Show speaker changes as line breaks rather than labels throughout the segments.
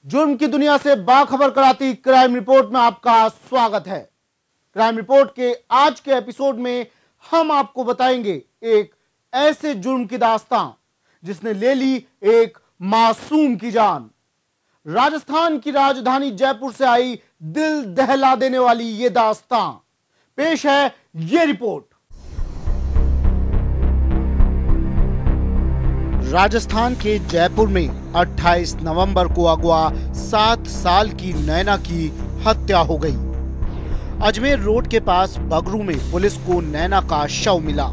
जुर्म की दुनिया से बाखबर कराती क्राइम रिपोर्ट में आपका स्वागत है। क्राइम रिपोर्ट के आज के एपिसोड में हम आपको बताएंगे एक ऐसे जुर्म की दास्तां जिसने ले ली एक मासूम की जान। राजस्थान की राजधानी जयपुर से आई दिल दहला देने वाली ये दास्तां। पेश है ये रिपोर्ट। राजस्थान के जयपुर में 28 नवंबर को अगवा 7 साल की नैना की हत्या हो गई। अजमेर रोड के पास बगरू में पुलिस को नैना का शव मिला।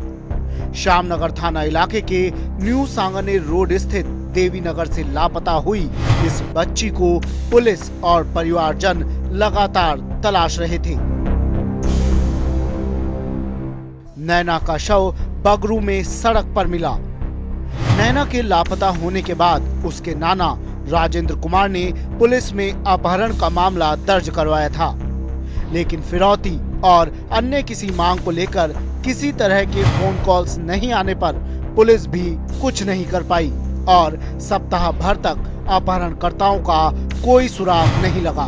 श्यामनगर थाना इलाके के न्यू सांगनेर रोड स्थित देवी नगर से लापता हुई इस बच्ची को पुलिस और परिवारजन लगातार तलाश रहे थे। नैना का शव बगरू में सड़क पर मिला। नैना के लापता होने के बाद उसके नाना राजेंद्र कुमार ने पुलिस में अपहरण का मामला दर्ज करवाया था, लेकिन फिरौती और अन्य किसी मांग को लेकर किसी तरह के फोन कॉल्स नहीं आने पर पुलिस भी कुछ नहीं कर पाई और सप्ताह भर तक अपहरणकर्ताओं का कोई सुराग नहीं लगा।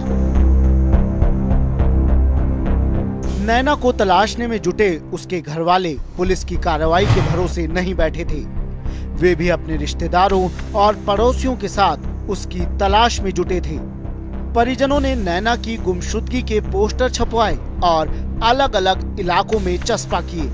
नैना को तलाशने में जुटे उसके घरवाले पुलिस की कार्रवाई के भरोसे नहीं बैठे थे। वे भी अपने रिश्तेदारों और पड़ोसियों के साथ उसकी तलाश में जुटे थे। परिजनों ने नैना की गुमशुदगी के पोस्टर छपवाए और अलग अलग इलाकों में चस्पा किए।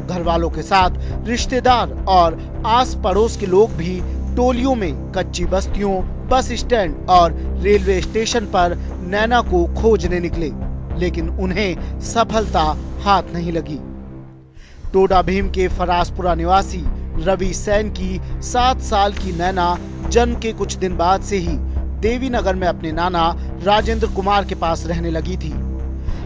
घर वालों के साथ रिश्तेदार और आस पड़ोस के लोग भी टोलियों में कच्ची बस्तियों, बस स्टैंड और रेलवे स्टेशन पर नैना को खोजने निकले, लेकिन उन्हें सफलता हाथ नहीं लगी। टोडा भीम के फरासपुरा निवासी रवि सैन की 7 साल की नैना जन्म के कुछ दिन बाद से ही देवी नगर में अपने नाना राजेंद्र कुमार के पास रहने लगी थी।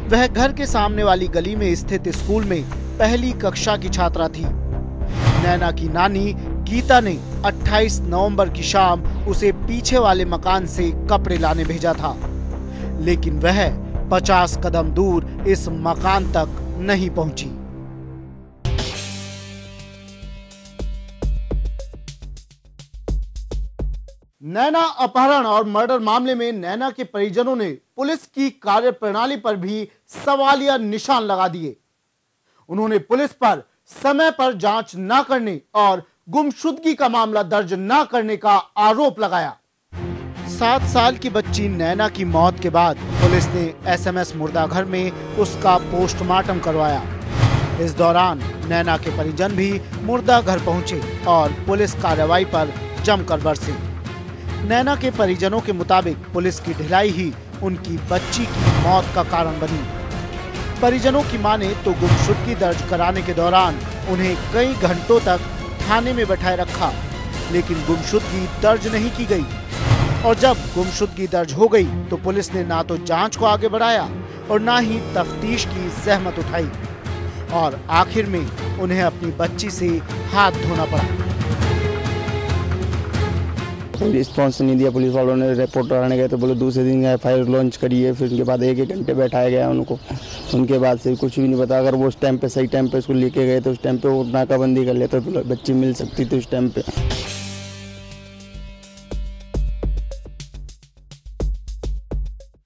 वह घर के सामने वाली गली में स्थित स्कूल में पहली कक्षा की छात्रा थी। नैना की नानी गीता ने 28 नवंबर की शाम उसे पीछे वाले मकान से कपड़े लाने भेजा था, लेकिन वह 50 कदम दूर इस मकान तक नहीं पहुंची। नैना अपहरण और मर्डर मामले में नैना के परिजनों ने पुलिस की कार्यप्रणाली पर भी सवालिया निशान लगा दिए। उन्होंने पुलिस पर समय पर जांच न करने और गुमशुदगी का मामला दर्ज न करने का आरोप लगाया। 7 साल की बच्ची नैना की मौत के बाद पुलिस ने SMS मुर्दाघर में उसका पोस्टमार्टम करवाया। इस दौरान नैना के परिजन भी मुर्दाघर पहुंचे और पुलिस कार्रवाई पर जमकर बरसे। नैना के परिजनों के मुताबिक पुलिस की ढिलाई ही उनकी बच्ची की मौत का कारण बनी। परिजनों की माने तो गुमशुदगी दर्ज कराने के दौरान उन्हें कई घंटों तक थाने में बैठाए रखा, लेकिन गुमशुदगी दर्ज नहीं की गई। और जब गुमशुदगी दर्ज हो गई तो पुलिस ने ना तो जांच को आगे बढ़ाया और ना ही तफ्तीश की जहमत उठाई, और आखिर में उन्हें अपनी बच्ची से हाथ धोना पड़ा।
रिस्पॉन्स नहीं दिया पुलिस वालों ने। रिपोर्ट कराने गए तो बोले दूसरे दिन FIR लॉन्च करी है। फिर उनके बाद 1-1 घंटे बैठाया गया उनको। उनके बाद से कुछ भी नहीं पता। अगर वो उस टाइम पे सही टाइम पे उसको लेके गए तो उस टाइम पे वो नाकाबंदी कर लेते तो बच्ची मिल सकती थी उस टाइम पे।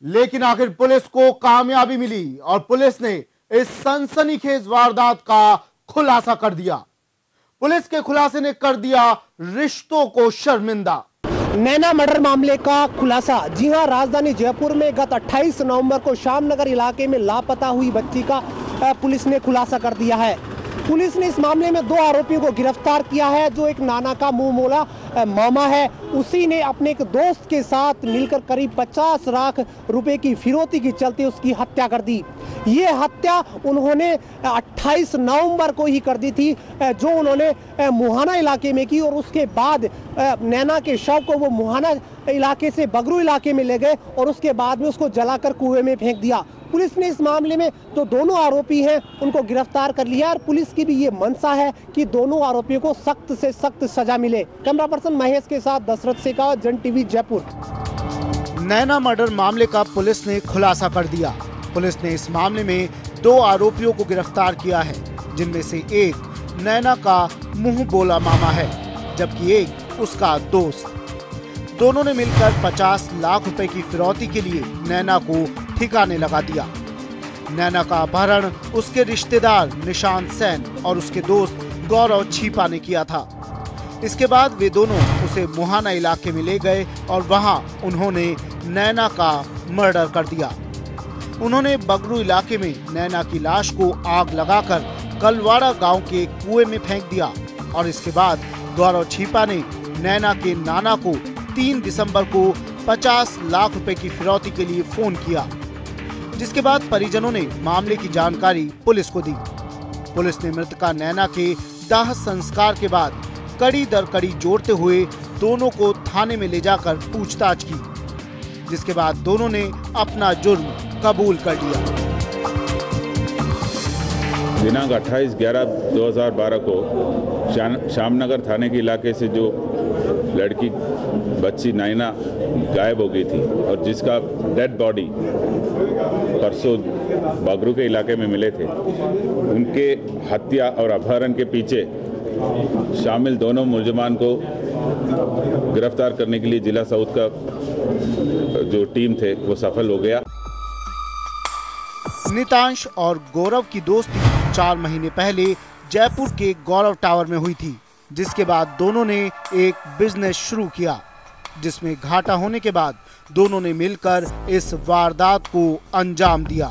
लेकिन आखिर पुलिस को कामयाबी मिली और पुलिस ने इस सनसनीखेज वारदात का खुलासा कर दिया। पुलिस के खुलासे ने कर दिया रिश्तों को शर्मिंदा।
नैना मर्डर मामले का खुलासा। जी हां, राजधानी जयपुर में गत 28 नवंबर को श्यामनगर इलाके में लापता हुई बच्ची का पुलिस ने खुलासा कर दिया है। पुलिस ने इस मामले में 2 आरोपियों को गिरफ्तार किया है। जो एक नाना का मुंह मोला मामा है, उसी ने अपने एक दोस्त के साथ मिलकर करीब 50 लाख रुपए की फिरौती के चलते उसकी हत्या कर दी। ये हत्या उन्होंने 28 नवंबर को ही कर दी थी, जो उन्होंने मुहाना इलाके में की, और उसके बाद नैना के शव को वो मुहाना इलाके से बगरू इलाके में ले गए और उसके बाद में उसको जलाकर कुएं में फेंक दिया। पुलिस ने इस मामले में जो दोनों आरोपी हैं उनको गिरफ्तार कर लिया और पुलिस की भी ये मंशा है कि दोनों आरोपियों को सख्त से सख्त सजा मिले। कैमरा पर्सन महेश के साथ दशरथ शेखावत, जन टीवी जयपुर।
नैना मर्डर मामले का पुलिस ने खुलासा कर दिया। पुलिस ने इस मामले में 2 आरोपियों को गिरफ्तार किया है, जिनमें से एक नैना का मुंह बोला मामा है, जबकि एक उसका दोस्त। दोनों ने मिलकर 50 लाख रुपए की फिरौती के लिए नैना को ठिकाने लगा दिया। नैना का अपहरण उसके रिश्तेदार निशांत सेन और उसके दोस्त गौरव छिपा ने किया था। इसके बाद वे दोनों उसे मुहाना इलाके में ले गए और वहां उन्होंने नैना का मर्डर कर दिया। उन्होंने बगरू इलाके में नैना की लाश को आग लगाकर कलवाड़ा गांव के कुएं में फेंक दिया और इसके बाद गौरव छिपा ने नैना के नाना को 3 दिसंबर को 50 लाख रुपए की फिरौती के लिए फोन किया, जिसके बाद परिजनों ने मामले की जानकारी पुलिस को दी। पुलिस ने मृतका नैना के दाह संस्कार के बाद कड़ी दर कड़ी जोड़ते हुए दोनों को थाने में ले जाकर पूछताछ की, जिसके बाद दोनों ने अपना जुर्म कबूल कर लिया।
दिनांक 28/11/2012 को श्यामनगर थाने के इलाके से जो लड़की बच्ची नैना गायब हो गई थी और जिसका डेड बॉडी परसों बगरू के इलाके में मिले थे, उनके हत्या और अपहरण के पीछे शामिल दोनों मुलजमान को गिरफ्तार करने के लिए जिला साउथ का जो टीम थे वो सफल हो गया।
नितांश और गौरव की दोस्ती 4 महीने पहले जयपुर के गौरव टावर में हुई थी, जिसके बाद दोनों ने एक बिजनेस शुरू किया, जिसमें घाटा होने के बाद दोनों ने मिलकर इस वारदात को अंजाम दिया।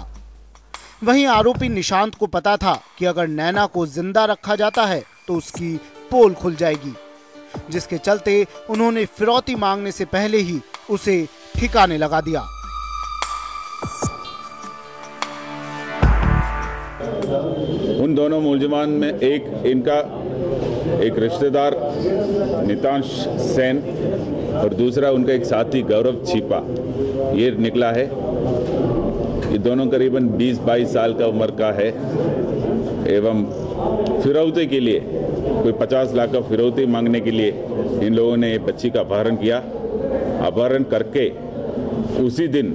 वहीं आरोपी निशांत को पता था कि अगर नैना को जिंदा रखा जाता है तो उसकी पोल खुल जाएगी, जिसके चलते उन्होंने फिरौती मांगने से पहले ही उसे ठिकाने लगा दिया।
उन दोनों मुलजमान में इनका एक रिश्तेदार नितांश सेन और दूसरा उनका एक साथी गौरव छिपा ये निकला है। ये दोनों करीबन 20-22 साल का उम्र का है एवं फिरौती के लिए कोई 50 लाख का फिरौती मांगने के लिए इन लोगों ने बच्ची का अपहरण किया। अपहरण करके उसी दिन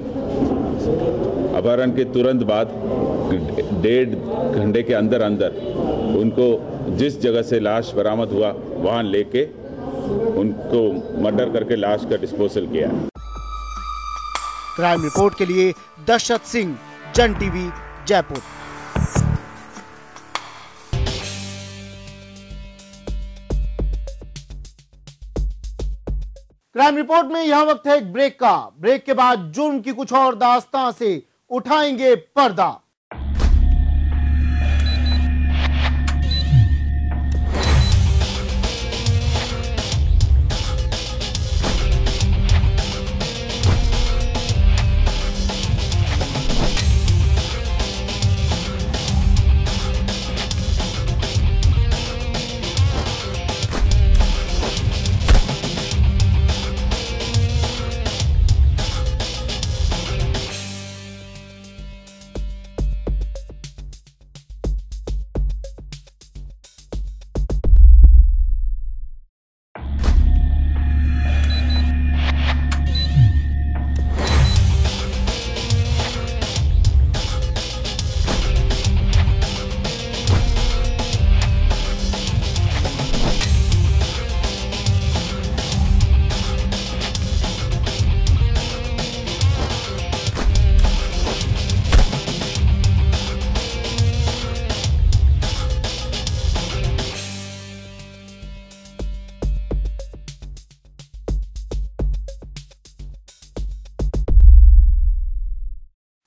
अपहरण के तुरंत बाद 1.5 घंटे के अंदर उनको जिस जगह से लाश बरामद हुआ वहां लेके उनको मर्डर करके लाश का डिस्पोजल किया।
क्राइम रिपोर्ट के लिए दशरथ सिंह, जन टीवी, जयपुर। क्राइम रिपोर्ट में यह वक्त है एक ब्रेक का। ब्रेक के बाद जुर्म की कुछ और दास्तां से उठाएंगे पर्दा।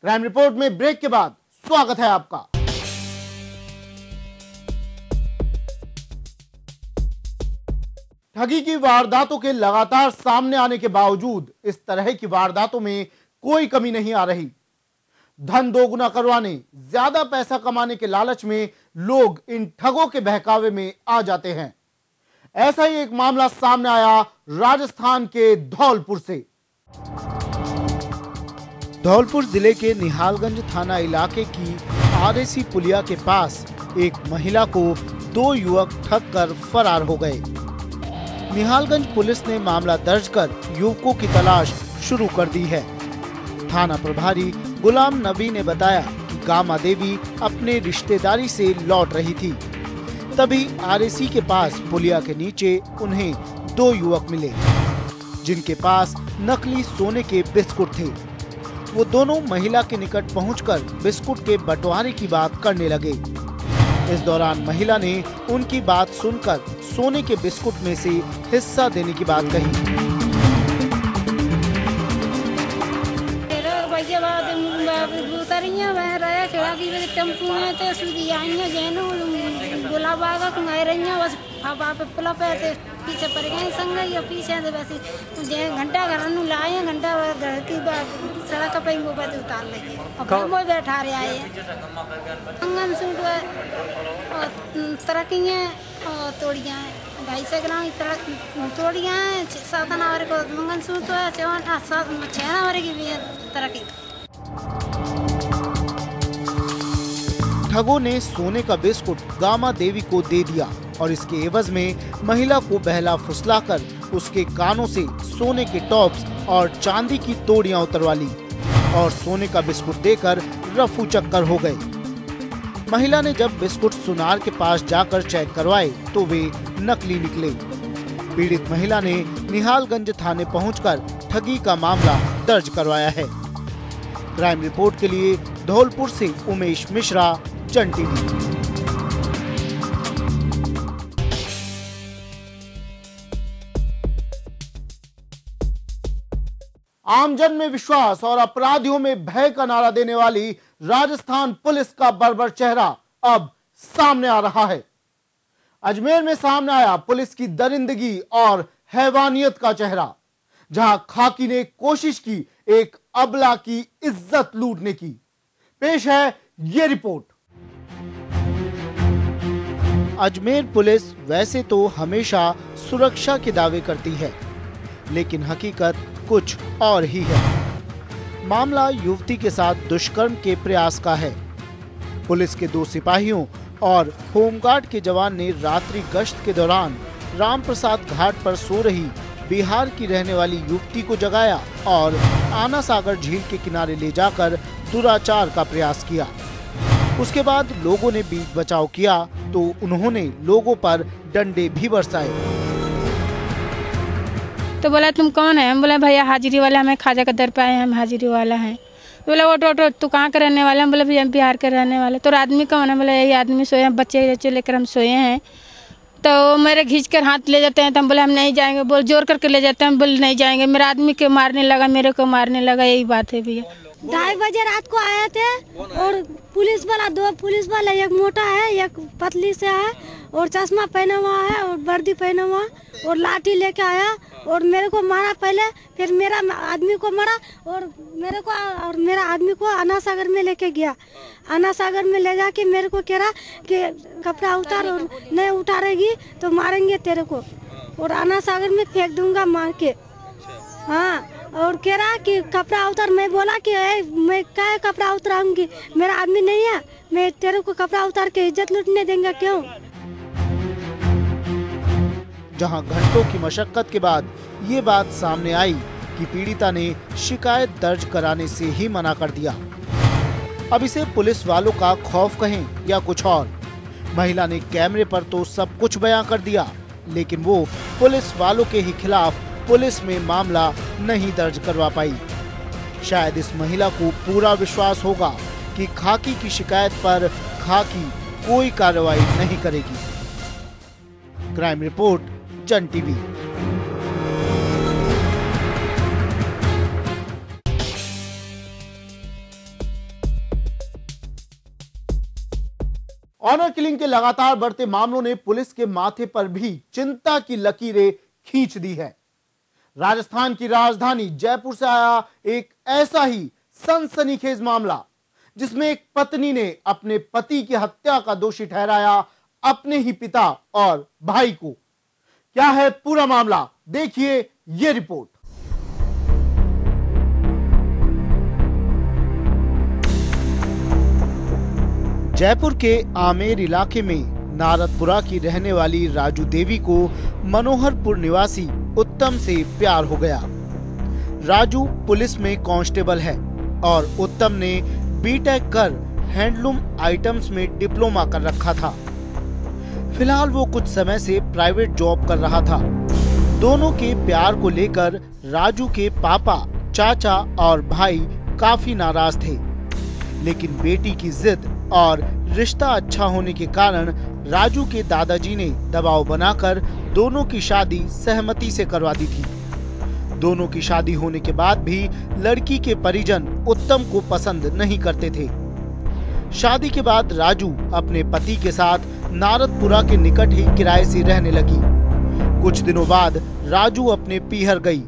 क्राइम रिपोर्ट में ब्रेक के बाद स्वागत है आपका। ठगी की वारदातों के लगातार सामने आने के बावजूद इस तरह की वारदातों में कोई कमी नहीं आ रही। धन दोगुना करवाने, ज्यादा पैसा कमाने के लालच में लोग इन ठगों के बहकावे में आ जाते हैं। ऐसा ही एक मामला सामने आया राजस्थान के धौलपुर से। धौलपुर जिले के निहालगंज थाना इलाके की आरएसी पुलिया के पास एक महिला को 2 युवक ठग कर फरार हो गए। निहालगंज पुलिस ने मामला दर्ज कर युवकों की तलाश शुरू कर दी है। थाना प्रभारी गुलाम नबी ने बताया कि गामा देवी अपने रिश्तेदारी से लौट रही थी, तभी आरएसी के पास पुलिया के नीचे उन्हें 2 युवक मिले, जिनके पास नकली सोने के बिस्कुट थे। वो दोनों महिला के निकट पहुंचकर बिस्कुट के बंटवारे की बात करने लगे। इस दौरान महिला ने उनकी बात सुनकर सोने के बिस्कुट में से हिस्सा देने की बात कही।
पीछे पड़ गए संग या पीछे से बस घंटा घर लाए घंटा घर की सड़क पे वो पे उतार लगे और वो बैठा रहे आए अंगन सूट और तरकियां और तोड़ियां 250 ग्राम तोड़ियां 7 नंबर को मंगन सूट है 6 नंबर की भी तरकी।
ठगों ने सोने का बिस्कुट गामा देवी को दे दिया और इसके एवज में महिला को बहला फुसलाकर उसके कानों से सोने के टॉप्स और चांदी की तोड़ियां उतरवा ली और सोने का बिस्कुट देकर रफू चक्कर हो गए। महिला ने जब बिस्कुट सुनार के पास जाकर चेक करवाए तो वे नकली निकले। पीड़ित महिला ने निहालगंज थाने पहुंचकर ठगी का मामला दर्ज करवाया है। क्राइम रिपोर्ट के लिए धौलपुर से उमेश मिश्रा, जन टीवी। आमजन में विश्वास और अपराधियों में भय का नारा देने वाली राजस्थान पुलिस का बर्बर चेहरा अब सामने आ रहा है। अजमेर में सामने आया पुलिस की दरिंदगी और हैवानियत का चेहरा, जहां खाकी ने कोशिश की एक अबला की इज्जत लूटने की। पेश है ये रिपोर्ट। अजमेर पुलिस वैसे तो हमेशा सुरक्षा के दावे करती है, लेकिन हकीकत कुछ और ही है। मामला युवती के साथ दुष्कर्म के प्रयास का है। पुलिस के 2 सिपाहियों और होमगार्ड के जवान ने रात्रि गश्त के दौरान रामप्रसाद घाट पर सो रही बिहार की रहने वाली युवती को जगाया और आना सागर झील के किनारे ले जाकर दुराचार का प्रयास किया। उसके बाद लोगों ने बीच बचाव किया तो उन्होंने लोगों पर डंडे भी बरसाए।
तो बोला तुम कौन है? हम बोला भैया हाजिरी वाला, हमें खाजा का दर पे आए, हम हाजिरी वाला हैं। तो बोला वो तू कहाँ के रहने वाला? हम बोला भैया हम बिहार के रहने वाले। तो आदमी कौन है? बोला यही आदमी सोए हैं, बच्चे लेकर हम सोए हैं। तो मेरे खींच कर हाथ ले जाते हैं तो हम बोले हम नहीं जाएंगे, बोल जोर करके ले जाते हैं, हम बोले नहीं जाएंगे। मेरा आदमी के मारने लगा, मेरे को मारने लगा, यही बात है भैया।
2:30 बजे रात को आए थे और पुलिस वाला 2 पुलिस वाले, एक मोटा है एक पतली से है और चश्मा पहना हुआ है और वर्दी पहना हुआ और लाठी लेके आया और मेरे को मारा पहले, फिर मेरा आदमी को मारा और मेरा आदमी को आना सागर में लेके गया। आना सागर में ले जाके मेरे को कह रहा कि कपड़ा उतार और नहीं उतारेगी तो मारेंगे तेरे को और आना सागर में फेंक दूंगा मार के। हाँ, और कह रहा कि कपड़ा उतार। मैं बोला कि मैं क्या कपड़ा उतराऊंगी, मेरा आदमी नहीं है, मैं तेरे को कपड़ा उतार के इज्जत लूटने देंगे क्यों?
जहां घंटों की मशक्कत के बाद ये बात सामने आई कि पीड़िता ने शिकायत दर्ज कराने से ही मना कर दिया। अब इसे पुलिस वालों का खौफ कहें या कुछ और, महिला ने कैमरे पर तो सब कुछ बयां कर दिया, लेकिन वो पुलिस वालों के ही खिलाफ पुलिस में मामला नहीं दर्ज करवा पाई। शायद इस महिला को पूरा विश्वास होगा कि खाकी की शिकायत पर खाकी कोई कार्रवाई नहीं करेगी। क्राइम रिपोर्ट, जन टीवी। ऑनर किलिंग के लगातार बढ़ते मामलों ने पुलिस के माथे पर भी चिंता की लकीरें खींच दी है। राजस्थान की राजधानी जयपुर से आया एक ऐसा ही सनसनीखेज मामला, जिसमें एक पत्नी ने अपने पति की हत्या का दोषी ठहराया अपने ही पिता और भाई को। क्या है पूरा मामला, देखिए ये रिपोर्ट। जयपुर के आमेर इलाके में नारदपुरा की रहने वाली राजू देवी को मनोहरपुर निवासी उत्तम से प्यार हो गया। राजू पुलिस में कांस्टेबल है और उत्तम ने बीटेक कर हैंडलूम आइटम्स में डिप्लोमा कर रखा था। फिलहाल वो कुछ समय से प्राइवेट जॉब कर रहा था। दोनों के प्यार को लेकर राजू के पापा, चाचा और भाई काफी नाराज थे, लेकिन बेटी की जिद और रिश्ता अच्छा होने के कारण राजू के दादाजी ने दबाव बनाकर दोनों की शादी सहमति से करवा दी थी। दोनों की शादी होने के बाद भी लड़की के परिजन उत्तम को पसंद नहीं करते थे। शादी के बाद राजू अपने पति के साथ नारदपुरा के निकट ही किराए से रहने लगी। कुछ दिनों बाद राजू अपने पीहर गई।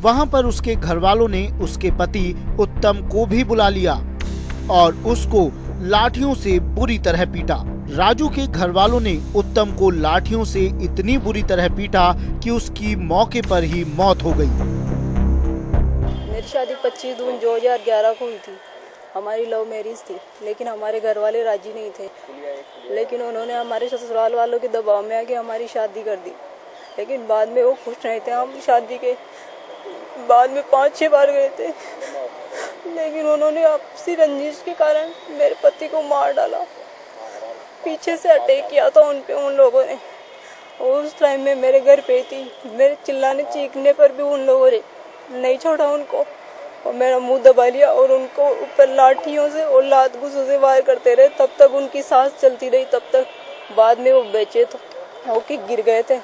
वहां पर उसके घर वालों ने उसके पति उत्तम को भी बुला लिया और उसको लाठियों से बुरी तरह पीटा। राजू के घर वालों ने उत्तम को लाठियों से इतनी बुरी तरह पीटा कि उसकी मौके पर ही मौत हो गई।
मेरी शादी 25 जून 2011 को हुई थी। हमारी लव मैरिज थी, लेकिन हमारे घर वाले राजी नहीं थे। लेकिन उन्होंने हमारे ससुराल वालों के दबाव में आके हमारी शादी कर दी। लेकिन बाद में वो खुश नहीं थे। हम शादी के बाद में 5-6 बार गए थे, लेकिन उन्होंने आपसी रंजिश के कारण मेरे पति को मार डाला। पीछे से अटैक किया था उन पे उन लोगों ने। और उस टाइम में मेरे घर पे थी। मेरे चिल्लाने चीखने पर भी उन लोगों ने नहीं छोड़ा उनको और मेरा मुंह दबा लिया और उनको ऊपर लाठियों से और लात घुसों से वार करते रहे। तब तक उनकी सांस चलती रही। तब तक बाद में वो बेचैन होके गिर गए थे।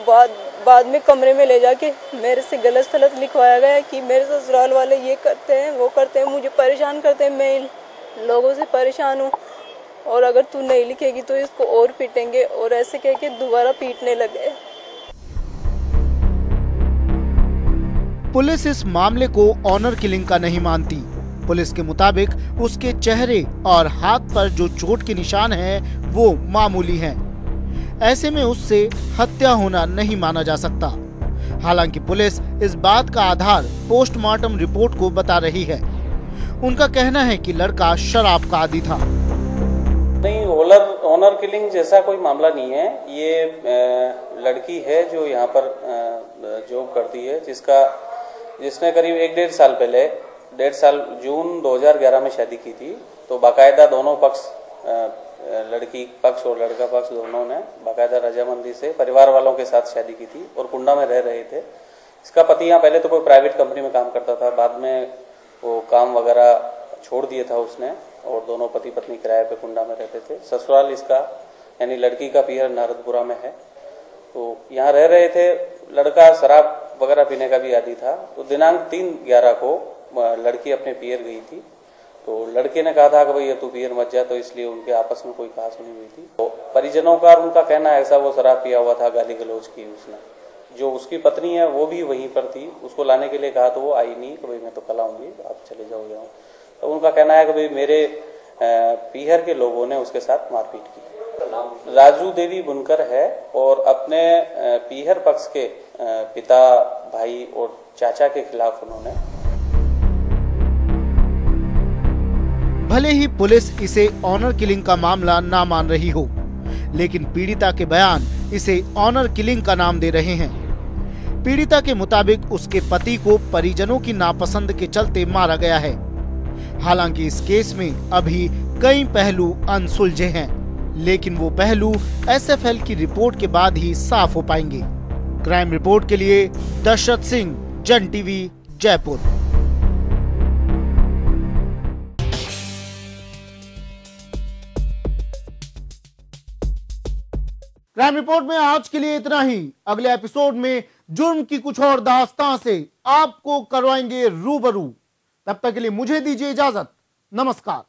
बाद में कमरे में ले जाके मेरे से गलत सलत लिखवाया गया कि मेरे ससुराल वाले ये करते हैं, वो करते हैं, मुझे परेशान करते हैं, मैं इन लोगों से परेशान हूँ और अगर तू नहीं लिखेगी तो इसको और पीटेंगे। और ऐसे कह के दोबारा पीटने लगे।
पुलिस इस मामले को ऑनर किलिंग का नहीं मानती। पुलिस के मुताबिक उसके चेहरे और हाथ पर जो चोट के निशान हैं, वो मामूली हैं। ऐसे में उससे हत्या होना नहीं माना जा सकता। हालांकि पुलिस इस बात का आधार पोस्टमार्टम रिपोर्ट को बता रही है। उनका कहना है कि लड़का शराब का आदी था।
नहीं, ऑनर किलिंग जैसा कोई मामला नहीं है। ये लड़की है जो यहाँ पर जॉब करती है, जिसने करीब 1-1.5 साल पहले 1.5 साल जून 2011 में शादी की थी। तो बाकायदा दोनों पक्ष, लड़की पक्ष और लड़का पक्ष दोनों ने बाकायदा रजामंदी से परिवार वालों के साथ शादी की थी और कुंडा में रह रहे थे। इसका पति यहाँ पहले तो कोई प्राइवेट कंपनी में काम करता था, बाद में वो काम वगैरह छोड़ दिया था उसने और दोनों पति पत्नी किराए पे कुंडा में रहते थे। ससुराल इसका यानी लड़की का पीहर नारदपुरा में है। तो यहाँ रह रहे थे। लड़का शराब वगैरह पीने का भी आदी था। तो दिनांक 3/11 को लड़की अपने पीहर गई थी। तो लड़के ने कहा था कि भैया तू पीहर मत जा, तो इसलिए उनके आपस में कोई खास नहीं हुई थी। तो परिजनों का उनका कहना ऐसा, वो शराब पिया हुआ था, गाली गलौज की उसने। जो उसकी पत्नी है वो भी वहीं पर थी। उसको लाने के लिए कहा तो वो आई नहीं कि भाई मैं तो कल आऊंगी, आप चले जाओ यहाँ। तो उनका कहना है कि भाई मेरे पीहर के लोगों ने उसके साथ मारपीट की। राजू देवी बुनकर है और अपने पीहर पक्ष के पिता, भाई और चाचा के खिलाफ उन्होंने,
भले ही पुलिस इसे ऑनर किलिंग का मामला ना मान रही हो, लेकिन पीड़िता के बयान इसे ऑनर किलिंग का नाम दे रहे हैं। पीड़िता के मुताबिक उसके पति को परिजनों की नापसंद के चलते मारा गया है। हालांकि इस केस में अभी कई पहलू अनसुलझे हैं, लेकिन वो पहलू एसएफएल की रिपोर्ट के बाद ही साफ हो पाएंगे। क्राइम रिपोर्ट के लिए दशरथ सिंह, जन टीवी, जयपुर। क्राइम रिपोर्ट में आज के लिए इतना ही। अगले एपिसोड में जुर्म की कुछ और दास्तां से आपको करवाएंगे रूबरू। तब तक के लिए मुझे दीजिए इजाजत। नमस्कार।